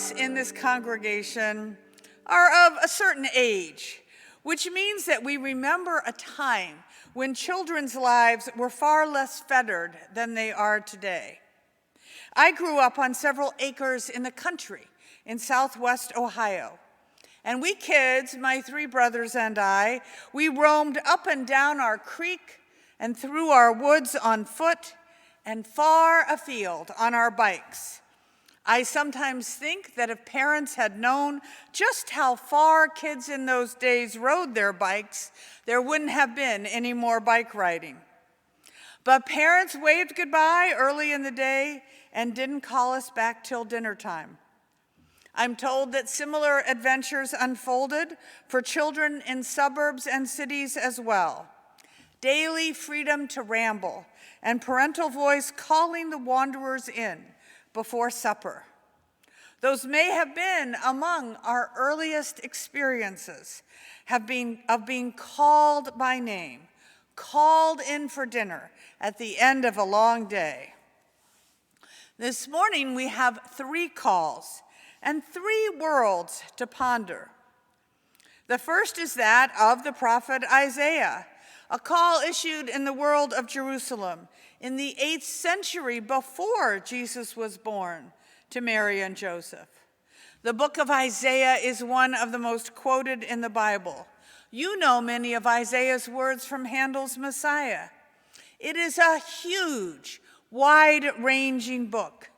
us in this congregation are of a certain age, which means that we remember a time when children's lives were far less fettered than they are today. I grew up on several acres in the country in southwest Ohio. And we kids, my three brothers and I, we roamed up and down our creek and through our woods on foot and far afield on our bikes. I sometimes think that if parents had known just how far kids in those days rode their bikes, there wouldn't have been any more bike riding. But parents waved goodbye early in the day and didn't call us back till dinner time. I'm told that similar adventures unfolded for children in suburbs and cities as well. Daily freedom to ramble and parental voice calling the wanderers in before supper. Those may have been among our earliest experiences of being called by name, called in for dinner at the end of a long day. This morning we have 3 calls and 3 worlds to ponder. The first is that of the prophet Isaiah, a call issued in the world of Jerusalem in the 8th century before Jesus was born to Mary and Joseph. The book of Isaiah is one of the most quoted in the Bible. You know many of Isaiah's words from Handel's Messiah. It is a huge, wide-ranging book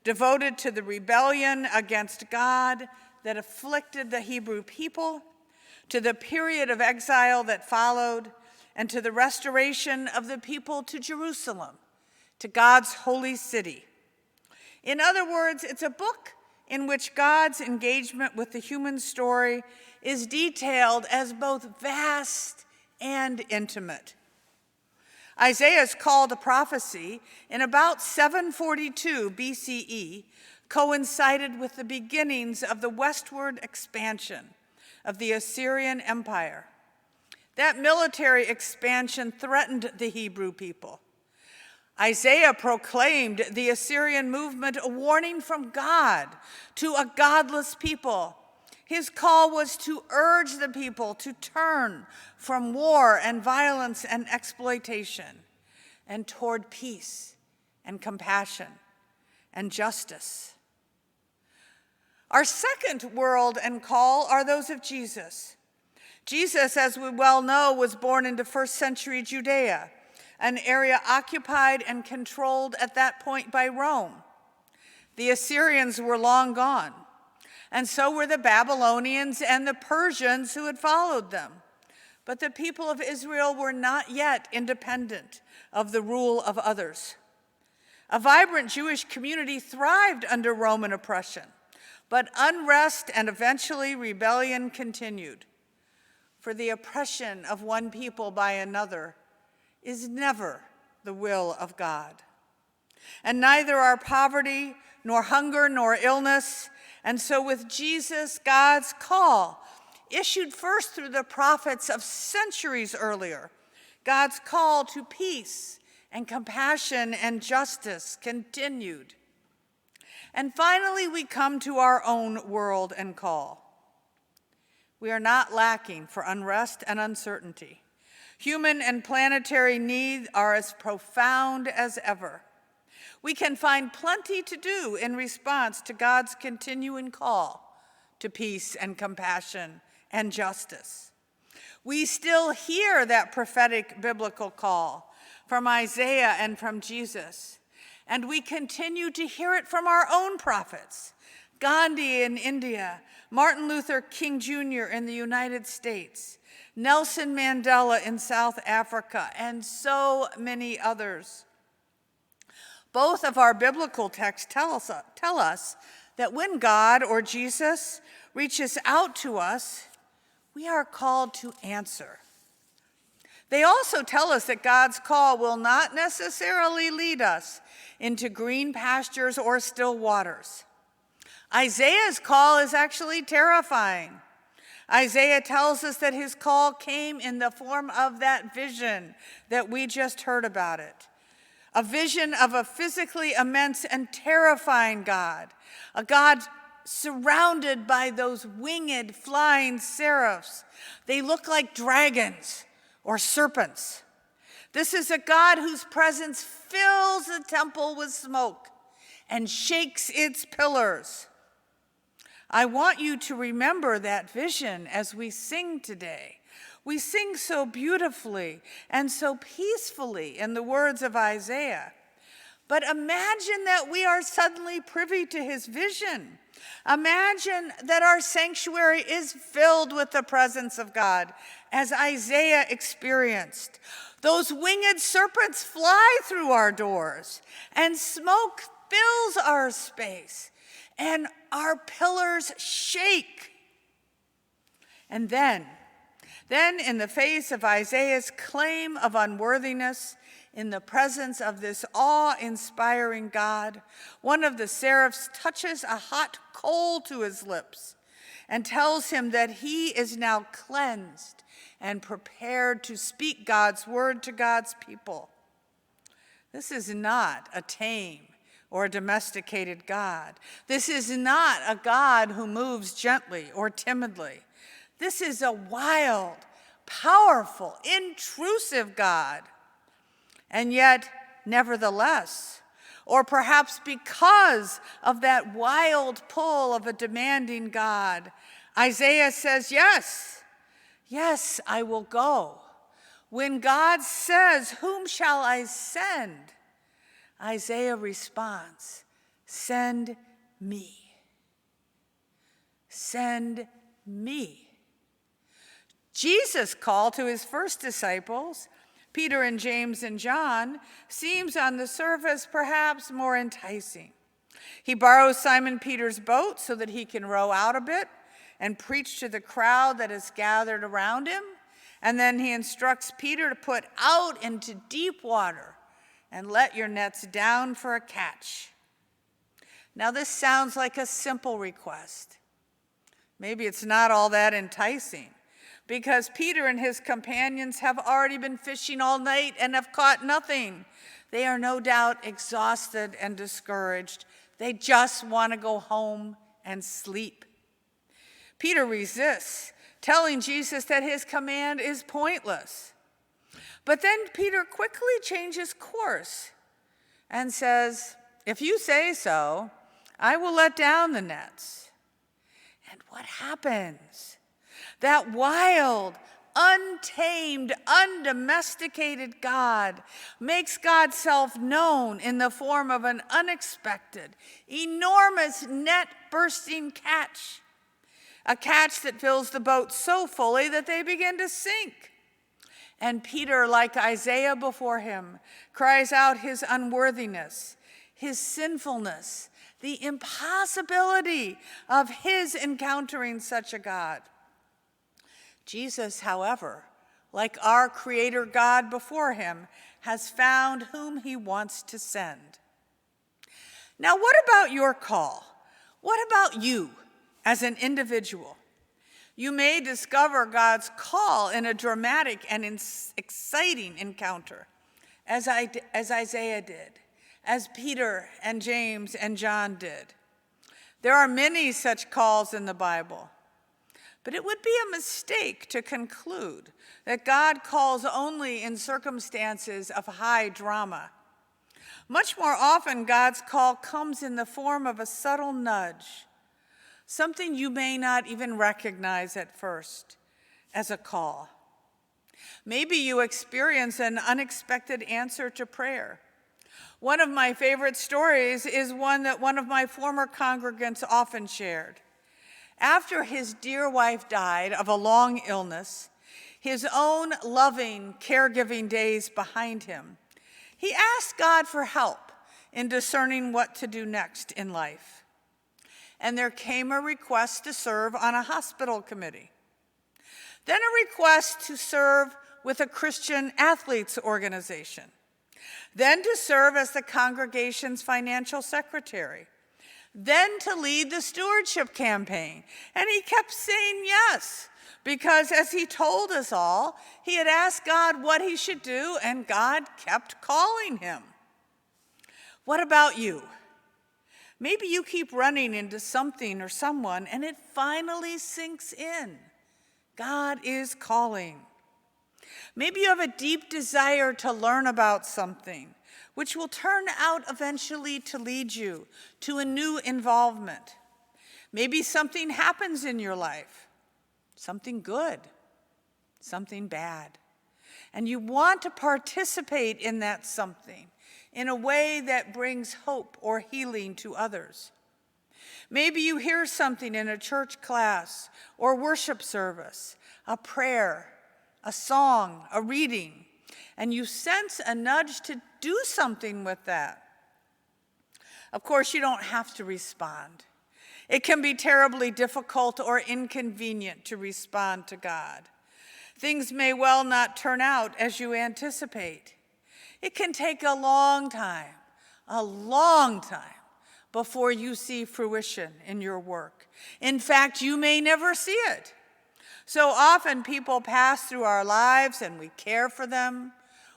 devoted to the rebellion against God that afflicted the Hebrew people, to the period of exile that followed, and to the restoration of the people to Jerusalem, to God's holy city. In other words, it's a book in which God's engagement with the human story is detailed as both vast and intimate. Isaiah's call to prophecy in about 742 BCE coincided with the beginnings of the westward expansion of the Assyrian Empire. That military expansion threatened the Hebrew people. Isaiah proclaimed the Assyrian movement a warning from God to a godless people. His call was to urge the people to turn from war and violence and exploitation and toward peace and compassion and justice. Our second world and call are those of Jesus. Jesus, as we well know, was born into first century Judea, an area occupied and controlled at that point by Rome. The Assyrians were long gone, and so were the Babylonians and the Persians who had followed them. But the people of Israel were not yet independent of the rule of others. A vibrant Jewish community thrived under Roman oppression, but unrest and eventually rebellion continued. For the oppression of one people by another is never the will of God. And neither are poverty, nor hunger, nor illness. And so with Jesus, God's call, issued first through the prophets of centuries earlier, God's call to peace and compassion and justice continued. And finally, we come to our own world and call. We are not lacking for unrest and uncertainty. Human and planetary needs are as profound as ever. We can find plenty to do in response to God's continuing call to peace and compassion and justice. We still hear that prophetic biblical call from Isaiah and from Jesus, and we continue to hear it from our own prophets, Gandhi in India, Martin Luther King Jr. in the United States, Nelson Mandela in South Africa, and so many others. Both of our biblical texts tell us that when God or Jesus reaches out to us, we are called to answer. They also tell us that God's call will not necessarily lead us into green pastures or still waters. Isaiah's call is actually terrifying. Isaiah tells us that his call came in the form of that vision that we just heard about it. A vision of a physically immense and terrifying God, a God surrounded by those winged flying seraphs. They look like dragons or serpents. This is a God whose presence fills the temple with smoke and shakes its pillars. I want you to remember that vision as we sing today. We sing so beautifully and so peacefully in the words of Isaiah. But imagine that we are suddenly privy to his vision. Imagine that our sanctuary is filled with the presence of God, as Isaiah experienced. Those winged serpents fly through our doors, and smoke fills our space, and our pillars shake. And then in the face of Isaiah's claim of unworthiness, in the presence of this awe-inspiring God, one of the seraphs touches a hot coal to his lips and tells him that he is now cleansed and prepared to speak God's word to God's people. This is not a tame or domesticated God. This is not a God who moves gently or timidly. This is a wild, powerful, intrusive God. And yet, nevertheless, or perhaps because of that wild pull of a demanding God, Isaiah says, yes, I will go. When God says, whom shall I send? Isaiah responds, send me. Send me. Jesus' call to his first disciples, Peter and James and John, seems on the surface perhaps more enticing. He borrows Simon Peter's boat so that he can row out a bit and preach to the crowd that is gathered around him. And then he instructs Peter to put out into deep water and let your nets down for a catch. Now this sounds like a simple request. Maybe it's not all that enticing, because Peter and his companions have already been fishing all night and have caught nothing. They are no doubt exhausted and discouraged. They just want to go home and sleep. Peter resists, telling Jesus that his command is pointless. But then Peter quickly changes course and says, if you say so, I will let down the nets. And what happens? That wild, untamed, undomesticated God makes God's self known in the form of an unexpected, enormous net-bursting catch. A catch that fills the boat so fully that they begin to sink. And Peter, like Isaiah before him, cries out his unworthiness, his sinfulness, the impossibility of his encountering such a God. Jesus, however, like our Creator God before him, has found whom he wants to send. Now, what about your call? What about you as an individual? You may discover God's call in a dramatic and exciting encounter, as Isaiah did, as Peter and James and John did. There are many such calls in the Bible. But it would be a mistake to conclude that God calls only in circumstances of high drama. Much more often, God's call comes in the form of a subtle nudge, something you may not even recognize at first as a call. Maybe you experience an unexpected answer to prayer. One of my favorite stories is one that one of my former congregants often shared. After his dear wife died of a long illness, his own loving, caregiving days behind him, he asked God for help in discerning what to do next in life. And there came a request to serve on a hospital committee. Then a request to serve with a Christian athletes organization. Then to serve as the congregation's financial secretary. Then to lead the stewardship campaign. And he kept saying yes, because as he told us all, he had asked God what he should do, and God kept calling him. What about you? Maybe you keep running into something or someone and it finally sinks in. God is calling. Maybe you have a deep desire to learn about something, which will turn out eventually to lead you to a new involvement. Maybe something happens in your life, something good, something bad, and you want to participate in that something in a way that brings hope or healing to others. Maybe you hear something in a church class or worship service, a prayer, a song, a reading, and you sense a nudge to do something with that. Of course, you don't have to respond. It can be terribly difficult or inconvenient to respond to God. Things may well not turn out as you anticipate. It can take a long time, before you see fruition in your work. In fact, you may never see it. So often people pass through our lives and we care for them,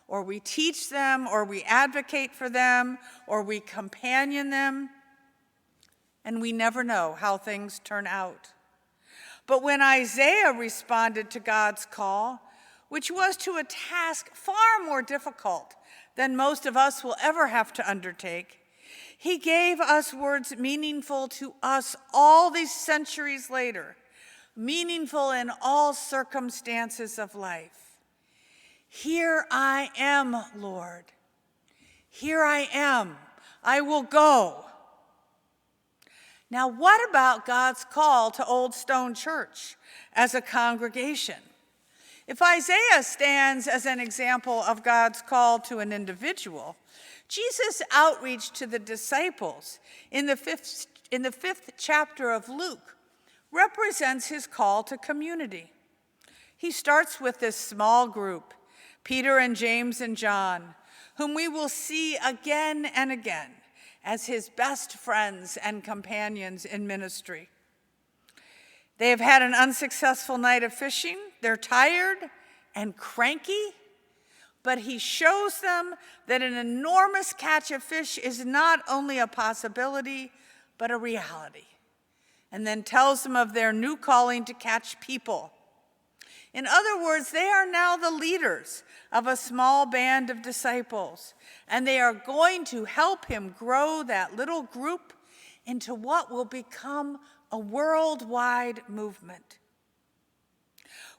or we teach them, or we advocate for them, or we companion them, and we never know how things turn out. But when Isaiah responded to God's call, which was to a task far more difficult than most of us will ever have to undertake, he gave us words meaningful to us all these centuries later, meaningful in all circumstances of life. Here I am, Lord. Here I am. I will go. Now, what about God's call to Old Stone Church as a congregation? If Isaiah stands as an example of God's call to an individual, Jesus' outreach to the disciples in the fifth chapter of Luke represents his call to community. He starts with this small group, Peter and James and John, whom we will see again and again as his best friends and companions in ministry. They have had an unsuccessful night of fishing. They're tired and cranky, but he shows them that an enormous catch of fish is not only a possibility, but a reality, and then tells them of their new calling to catch people. In other words, they are now the leaders of a small band of disciples, and they are going to help him grow that little group into what will become a worldwide movement.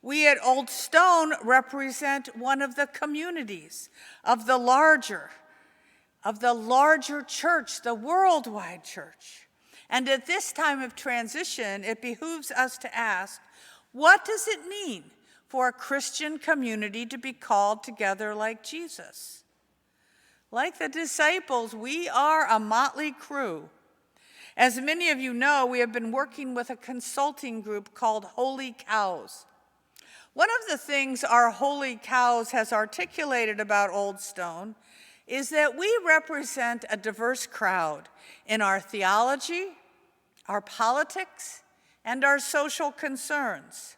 We at Old Stone represent one of the communities of the larger church, the worldwide church. And at this time of transition, it behooves us to ask, what does it mean for a Christian community to be called together like Jesus? Like the disciples, we are a motley crew. As many of you know, we have been working with a consulting group called Holy Cows. One of the things our Holy Cows has articulated about Old Stone is that we represent a diverse crowd in our theology, our politics, and our social concerns.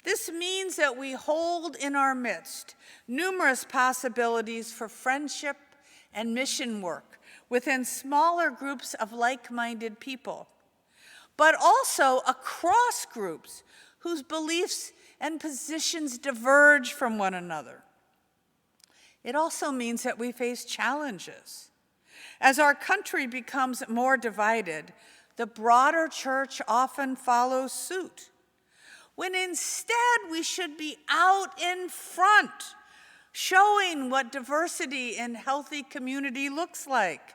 This means that we hold in our midst numerous possibilities for friendship and mission work within smaller groups of like-minded people, but also across groups whose beliefs and positions diverge from one another. It also means that we face challenges. As our country becomes more divided, the broader church often follows suit, when instead we should be out in front, showing what diversity in healthy community looks like.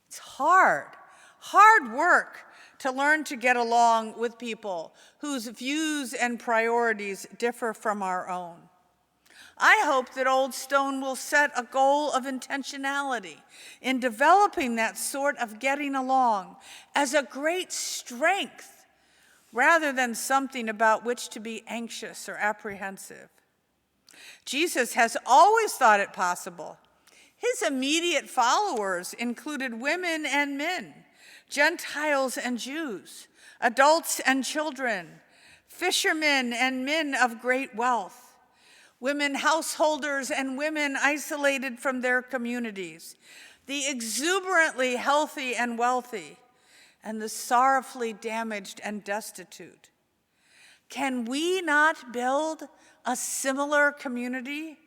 It's hard work to learn to get along with people whose views and priorities differ from our own. I hope that Old Stone will set a goal of intentionality in developing that sort of getting along as a great strength rather than something about which to be anxious or apprehensive. Jesus has always thought it possible. His immediate followers included women and men, Gentiles and Jews, adults and children, fishermen and men of great wealth, women householders and women isolated from their communities. the exuberantly healthy and wealthy, and the sorrowfully damaged and destitute. Can we not build a similar community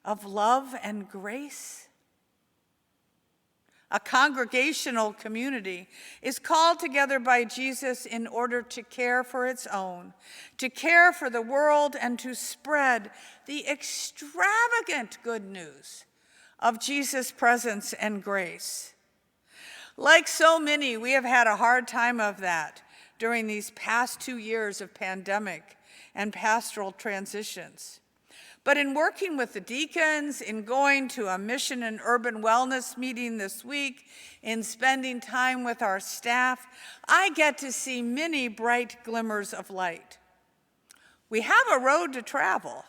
of love and grace? A congregational community is called together by Jesus in order to care for its own, to care for the world, and to spread the extravagant good news of Jesus' presence and grace. Like so many, we have had a hard time of that during these past 2 years of pandemic and pastoral transitions. But in working with the deacons, in going to a mission and urban wellness meeting this week, in spending time with our staff, I get to see many bright glimmers of light. We have a road to travel.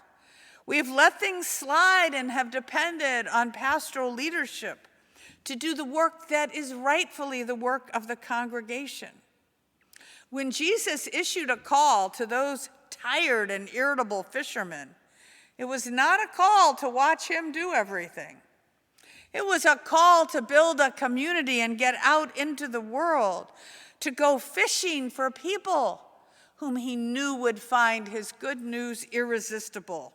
We've let things slide and have depended on pastoral leadership to do the work that is rightfully the work of the congregation. When Jesus issued a call to those tired and irritable fishermen, it was not a call to watch him do everything. It was a call to build a community and get out into the world, to go fishing for people whom he knew would find his good news irresistible.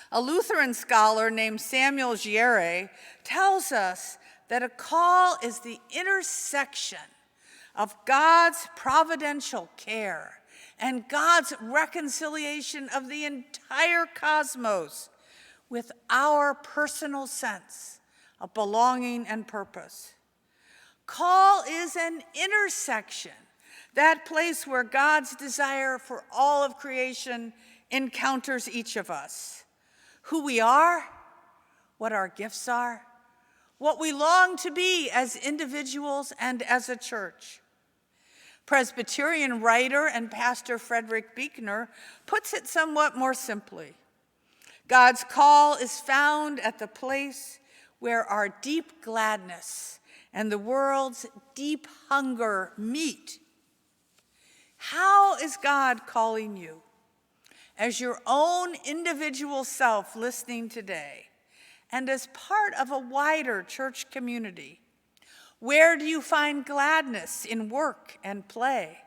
A Lutheran scholar named Samuel Giere tells us that a call is the intersection of God's providential care and God's reconciliation of the entire cosmos with our personal sense of belonging and purpose. Call is an intersection, that place where God's desire for all of creation encounters each of us. Who we are, what our gifts are, what we long to be as individuals and as a church. Presbyterian writer and pastor Frederick Buechner puts it somewhat more simply. God's call is found at the place where our deep gladness and the world's deep hunger meet. How is God calling you? As your own individual self listening today, and as part of a wider church community, where do you find gladness in work and play?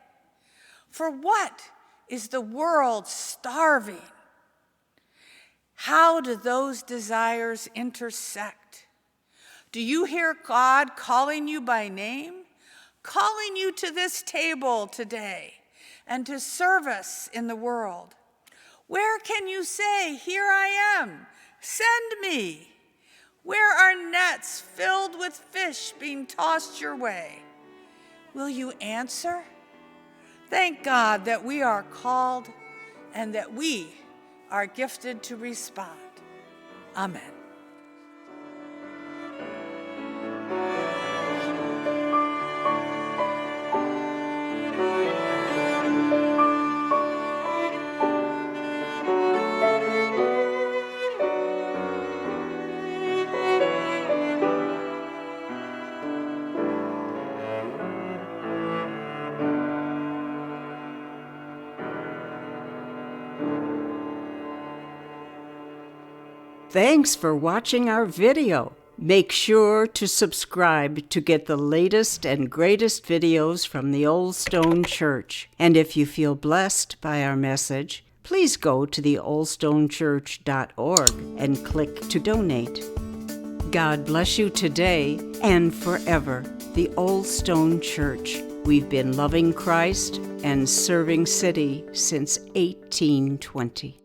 For what is the world starving? How do those desires intersect? Do you hear God calling you by name, calling you to this table today and to service in the world? Where can you say, "Here I am, send me"? Where are nets filled with fish being tossed your way? Will you answer? Thank God that we are called and that we are gifted to respond. Amen. Thanks for watching our video. Make sure to subscribe to get the latest and greatest videos from the Old Stone Church. And if you feel blessed by our message, please go to theoldstonechurch.org and click to donate. God bless you today and forever. The Old Stone Church. We've been loving Christ and serving City since 1820.